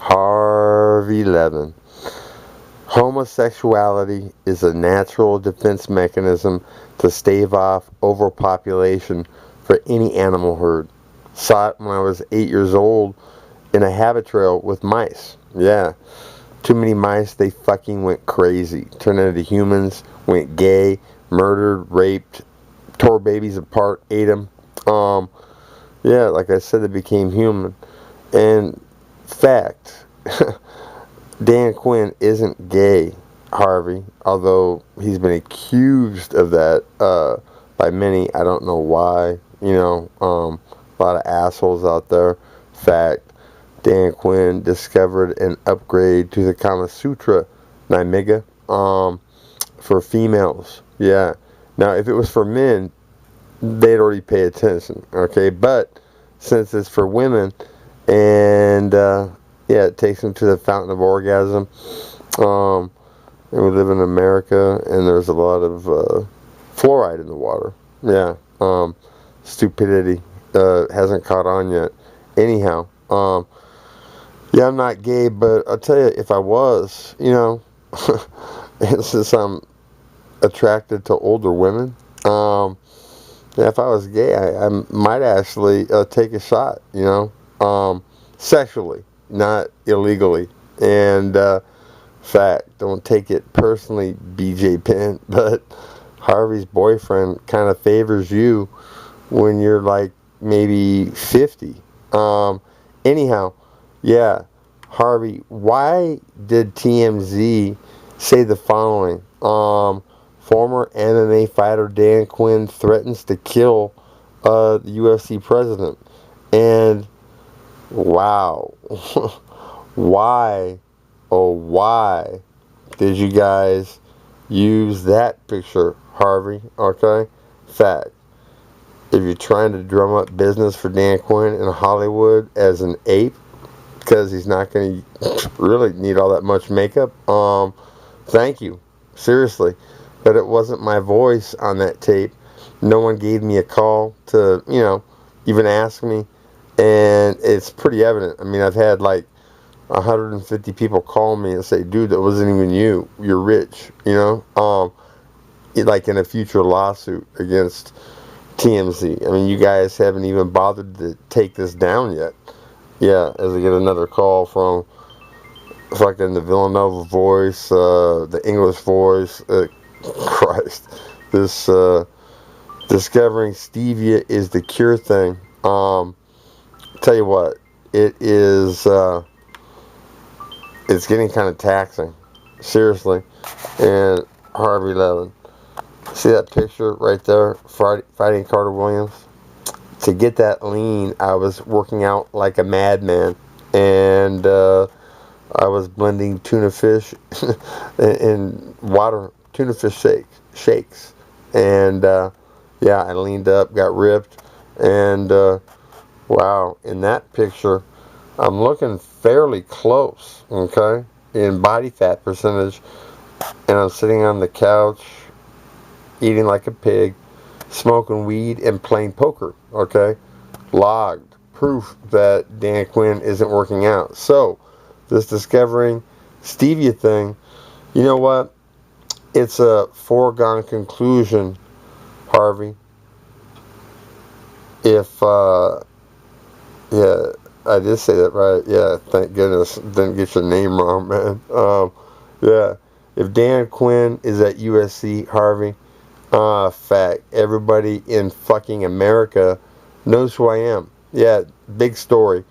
Harvey Levin. Homosexuality is a natural defense mechanism to stave off overpopulation for any animal herd. Saw it when I was 8 years old in a habit trail with mice. Yeah. Too many mice, they fucking went crazy. Turned into humans, went gay, murdered, raped, tore babies apart, ate them. Yeah, like I said, they became human. And fact, Dan Quinn isn't gay, Harvey, although he's been accused of that by many. I don't know why. A lot of assholes out there. Fact, Dan Quinn discovered an upgrade to the Kama Sutra, Nimiga, for females. Yeah. Now, if it was for men, they'd already pay attention, okay? But since it's for women, and yeah, it takes them to the fountain of orgasm. And we live in America, and there's a lot of fluoride in the water. Yeah. Stupidity hasn't caught on yet. Anyhow, yeah, I'm not gay, but I'll tell you, if I was, since I'm attracted to older women, yeah, if I was gay, I might actually take a shot, sexually, not illegally. And fact, don't take it personally, BJ Penn, but Harvey's boyfriend kind of favors you when you're like maybe 50. Anyhow, yeah, Harvey, why did TMZ say the following? Former MMA fighter Dan Quinn threatens to kill the UFC president. And wow, why, oh why did you guys use that picture, Harvey? Okay, fact. If you're trying to drum up business for Dan Quinn in Hollywood as an ape, because he's not going to really need all that much makeup, thank you, seriously. But it wasn't my voice on that tape. No one gave me a call to, even ask me. And it's pretty evident. I mean, I've had like 150 people call me and say, dude, that wasn't even you. You're rich, like in a future lawsuit against TMZ. I mean, you guys haven't even bothered to take this down yet. Yeah, as I get another call from fucking the Villanova voice, the English voice, Christ, this discovering stevia is the cure thing. Tell you what, it is, it's getting kind of taxing, seriously. And Harvey Levin, see that picture right there, fighting Carter Williams? To get that lean, I was working out like a madman, and I was blending tuna fish in water, tuna fish shakes, and yeah, I leaned up, got ripped, and wow, in that picture, I'm looking fairly close, okay, in body fat percentage, and I'm sitting on the couch, eating like a pig, smoking weed, and playing poker, okay? Logged. Proof that Dan Quinn isn't working out. So, this discovering stevia thing, you know what? It's a foregone conclusion, Harvey. If, yeah, I did say that right. Yeah, thank goodness. Didn't get your name wrong, man. Yeah. If Dan Quinn is at USC, Harvey, fact, everybody in fucking America knows who I am. Yeah, big story.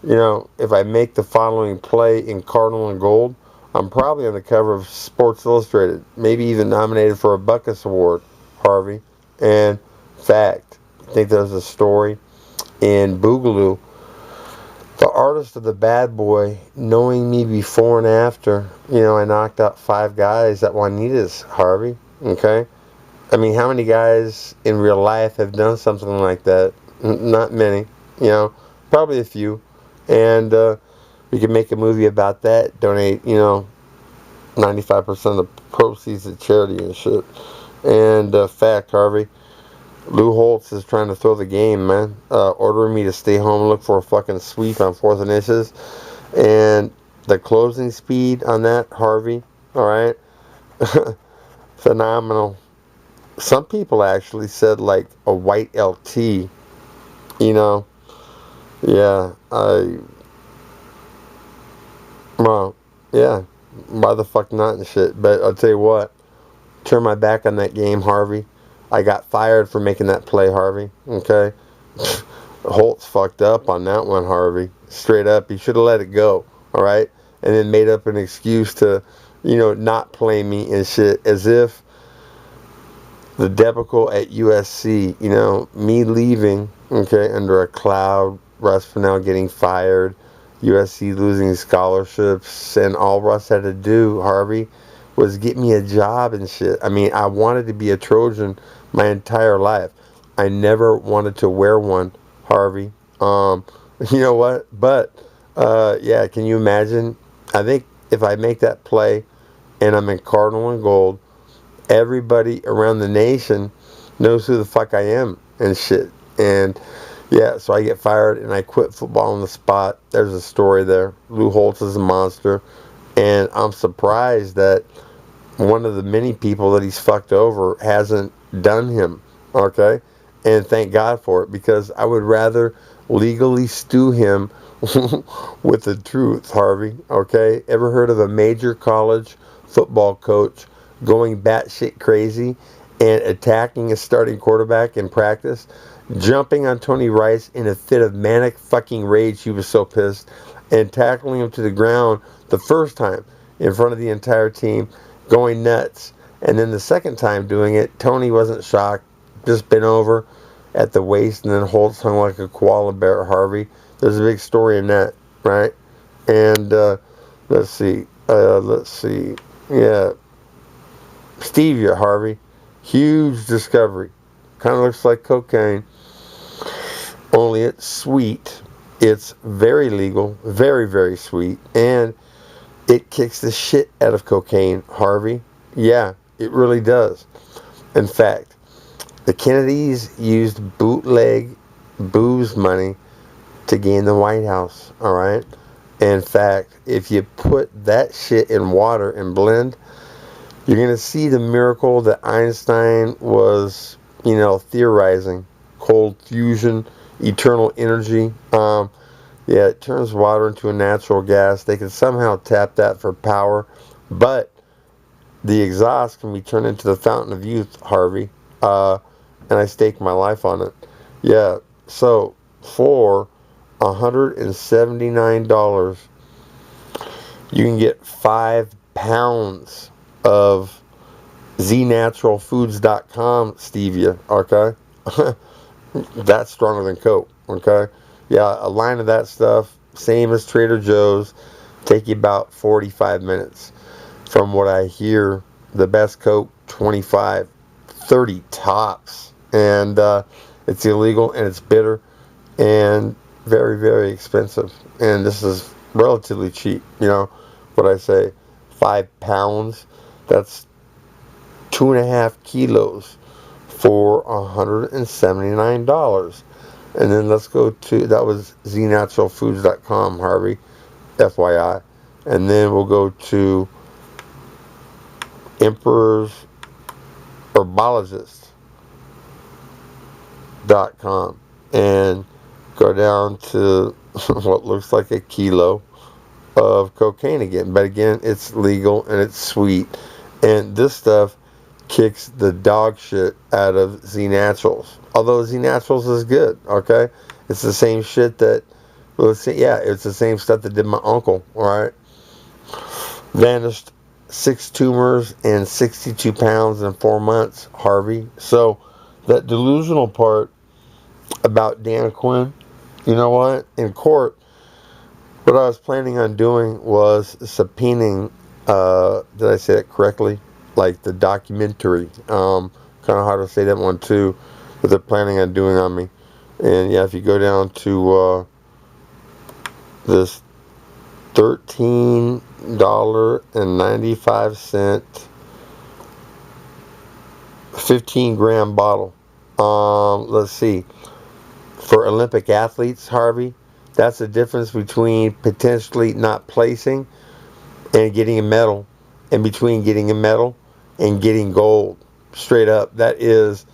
If I make the following play in Cardinal and Gold, I'm probably on the cover of Sports Illustrated. Maybe even nominated for a Buckus Award, Harvey. And fact, I think there's a story in Boogaloo. The artist of the bad boy, knowing me before and after, I knocked out 5 guys at Juanita's, Harvey. Okay? I mean, how many guys in real life have done something like that? Not many, probably a few. And we could make a movie about that, donate, 95% of the proceeds to charity and shit. And fact, Harvey, Lou Holtz is trying to throw the game, man. Ordering me to stay home and look for a fucking sweep on 4th and Inches. And the closing speed on that, Harvey, all right, phenomenal. Some people actually said like a white LT, you know. Yeah, well, yeah, why the fuck not and shit. But I'll tell you what, turn my back on that game, Harvey. I got fired for making that play, Harvey. Okay? Holtz fucked up on that one, Harvey. Straight up. He should have let it go, alright? And then made up an excuse to, not play me and shit as if the debacle at USC, me leaving, okay, under a cloud, Russ Fennell getting fired, USC losing scholarships, and all Russ had to do, Harvey, was get me a job and shit. I mean, I wanted to be a Trojan my entire life. I never wanted to wear one, Harvey. You know what? But, yeah, can you imagine? I think if I make that play and I'm in Cardinal and Gold, everybody around the nation knows who the fuck I am and shit. And yeah, so I get fired and I quit football on the spot. There's a story there. Lou Holtz is a monster. And I'm surprised that one of the many people that he's fucked over hasn't done him. Okay? And thank God for it, because I would rather legally stew him with the truth, Harvey. Okay? Ever heard of a major college football coach going batshit crazy and attacking a starting quarterback in practice, jumping on Tony Rice in a fit of manic fucking rage? He was so pissed, and tackling him to the ground the first time in front of the entire team, going nuts. And then the second time doing it, Tony wasn't shocked, just bent over at the waist, and then Holtz hung like a koala bear, Harvey. There's a big story in that, right? And let's see. Yeah, stevia, Harvey. Huge discovery. Kind of looks like cocaine, only it's sweet. It's very legal, very, very sweet, and it kicks the shit out of cocaine, Harvey. Yeah, it really does. In fact, the Kennedys used bootleg booze money to gain the White House, alright? In fact, if you put that shit in water and blend, you're going to see the miracle that Einstein was, theorizing. Cold fusion, eternal energy. Yeah, it turns water into a natural gas. They can somehow tap that for power, but the exhaust can be turned into the fountain of youth, Harvey. And I stake my life on it. Yeah, so for $179, you can get 5 pounds of znaturalfoods.com stevia, okay? That's stronger than Coke, okay? Yeah, a line of that stuff, same as Trader Joe's, take you about 45 minutes. From what I hear, the best Coke, 25, 30 tops. And it's illegal, and it's bitter, and very, very expensive. And this is relatively cheap, what I say, 5 pounds, that's 2.5 kilos for $179. And then let's go to, that was znaturalfoods.com, Harvey, FYI. And then we'll go to Emperor's Herbologist.com and go down to what looks like a kilo of cocaine again. But again, it's legal and it's sweet. And this stuff kicks the dog shit out of Z Naturals. Although Z Naturals is good, okay? It's the same shit that, it's the same stuff that did my uncle, alright? Vanished 6 tumors and 62 pounds in 4 months, Harvey. So, that delusional part about Dan Quinn, you know what? In court, what I was planning on doing was subpoenaing, did I say that correctly? Like the documentary. Kind of hard to say that one too, that they're planning on doing on me. And yeah, if you go down to this $13.95 15-gram bottle. Let's see. For Olympic athletes, Harvey, That's the difference between potentially not placing and getting a medal, and between getting a medal and getting gold. Straight up, that is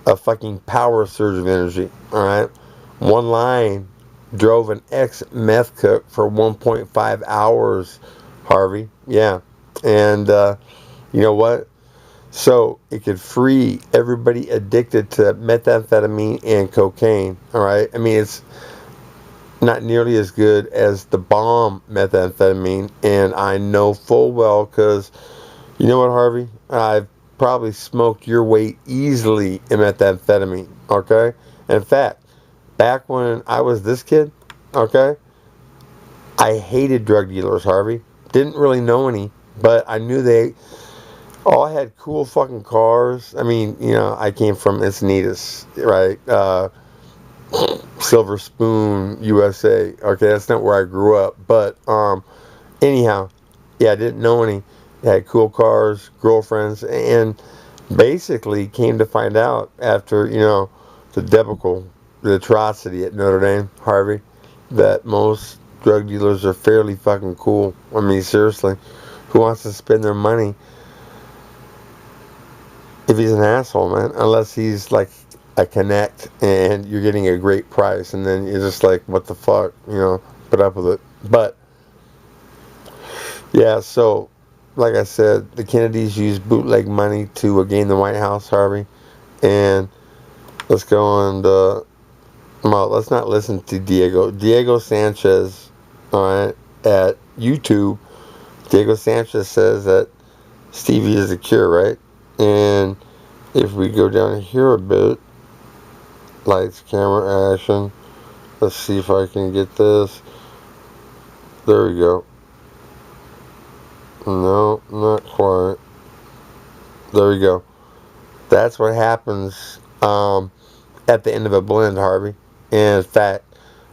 a fucking power surge of energy. All right, one line drove an ex-meth cook for 1.5 hours, Harvey. Yeah, and you know what? So it could free everybody addicted to methamphetamine and cocaine. All right, I mean it's not nearly as good as the bomb methamphetamine, and I know full well because you know what, Harvey? I've probably smoked your weight easily in methamphetamine. Okay, in fact, back when I was this kid, okay, I hated drug dealers, Harvey. Didn't really know any, but I knew they all had cool fucking cars. I mean, you know, I came from Encinitas, right? Silver Spoon, USA. Okay, that's not where I grew up. But anyhow, yeah, I didn't know any. They had cool cars, girlfriends, and basically came to find out after, you know, the debacle, the atrocity at Notre Dame, Harvey, that most drug dealers are fairly fucking cool. I mean, seriously, who wants to spend their money if he's an asshole, man? Unless he's like a connect and you're getting a great price, and then you're just like, what the fuck, you know, put up with it. But yeah, so like I said, the Kennedys used bootleg money to gain the White House, Harvey, and let's go on. Well, let's not listen to Diego Sanchez, all right, at YouTube. Diego Sanchez says that stevia is the cure, right? And if we go down here a bit, lights, camera, action. Let's see if I can get this. There we go. No, not quite. There we go. That's what happens at the end of a blend, Harvey. And in fact,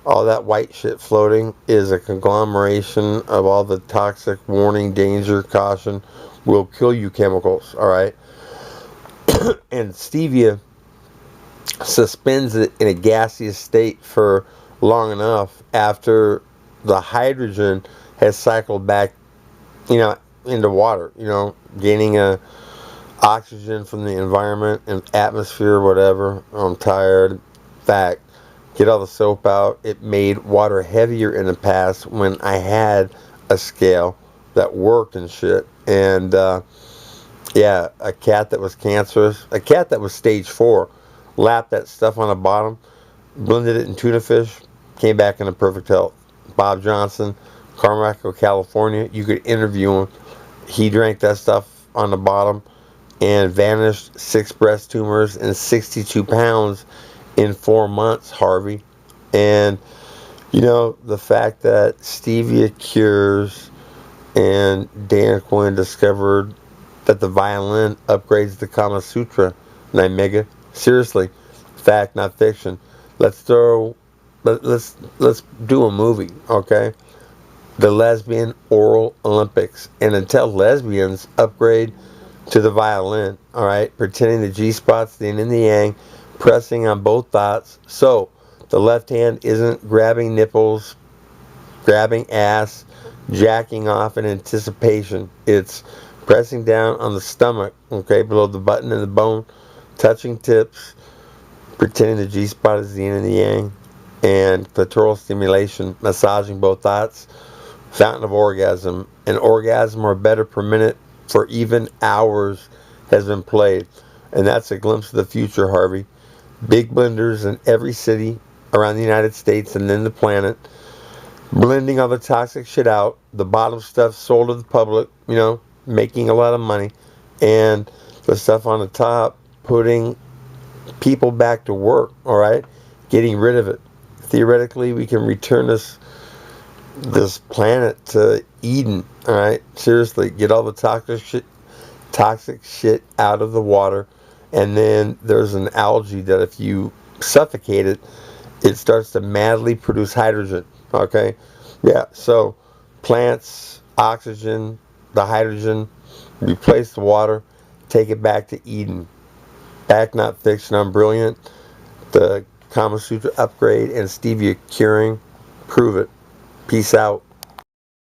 all that white shit floating is a conglomeration of all the toxic warning, danger, caution, will kill you chemicals, all right? And stevia suspends it in a gaseous state for long enough after the hydrogen has cycled back, you know, into water, you know, gaining oxygen from the environment and atmosphere, whatever. I'm tired. In fact, get all the soap out. It made water heavier in the past when I had a scale that worked and shit. And yeah, a cat that was cancerous, a cat that was stage 4, lapped that stuff on the bottom, blended it in tuna fish, came back in a perfect health. Bob Johnson, Carmichael, California, you could interview him. He drank that stuff on the bottom and vanished 6 breast tumors and 62 pounds in 4 months, Harvey. And, you know, the fact that stevia cures, and Dan Quinn discovered that the violin upgrades the Kama Sutra. Mega. Seriously. Fact, not fiction. Let's do a movie, okay? The Lesbian Oral Olympics. And until lesbians upgrade to the violin, alright? Pretending the G-spot's the yin and the yang, pressing on both dots. So, the left hand isn't grabbing nipples, grabbing ass, jacking off in anticipation. It's pressing down on the stomach, okay, below the button and the bone, touching tips, pretending the G-spot is the yin and the yang, and clitoral stimulation, massaging both dots, fountain of orgasm. An orgasm or better per minute for even hours has been played. And that's a glimpse of the future, Harvey. Big blenders in every city around the United States and then the planet, blending all the toxic shit out, the bottom stuff sold to the public, you know, making a lot of money, and the stuff on the top putting people back to work, all right, getting rid of it. Theoretically, we can return this planet to Eden, all right? Seriously, get all the toxic shit out of the water, and then there's an algae that if you suffocate it, it starts to madly produce hydrogen, okay? Yeah, so plants, oxygen, the hydrogen, replace the water, take it back to Eden. Back, not fiction, I'm brilliant. The Kama Sutra upgrade and stevia curing. Prove it. Peace out.